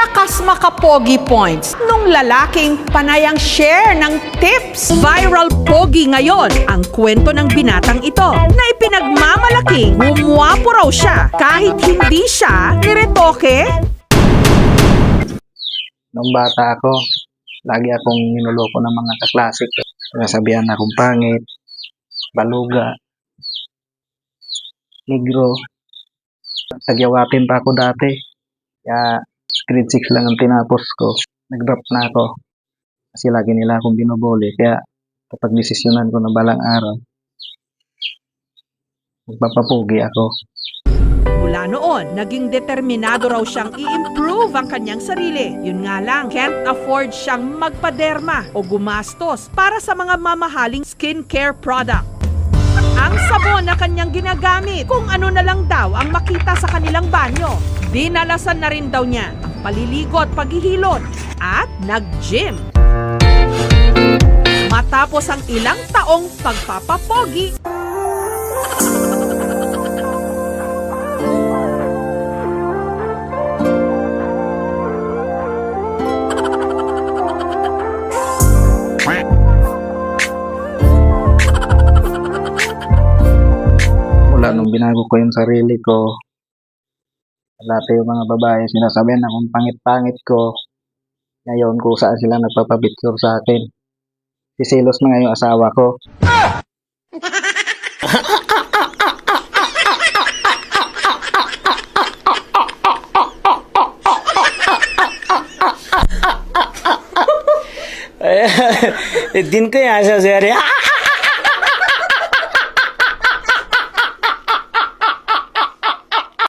Lakas makapogi points nung lalaking panayang share ng tips. Viral pogi ngayon ang kwento ng binatang ito na ipinagmamalaking gumwapo raw siya kahit hindi siya niretoke. Nung bata ako, lagi akong ninuloko ng mga kaklase ko. Sinasabihan akong pangit, baluga, negro. Sagyawatin pa ako dati. Kaya grade 6 lang ang tinapos ko. Nag-drop na ako. Kasi lagi nila akong binubuli. Kaya kapag desisyonan ko na balang araw, magpapapugi ako. Mula noon, naging determinado raw siyang i-improve ang kanyang sarili. Yun nga lang, can't afford siyang magpaderma o gumastos para sa mga mamahaling skincare product. Ang sabon na kanyang ginagamit, kung ano na lang daw ang makita sa kanilang banyo. Dinalasan na rin daw niya ang paliligo at paghihilot at nag-gym. Matapos ang ilang taong pagpapapogi, Mula nung binago ko yung sarili ko, lahat yung mga babae sinasabihan akong pangit-pangit ko. Ngayon kung saan sila nagpapapicture sa akin. Sisilos na nga yung asawa ko. दिन को यहाँ से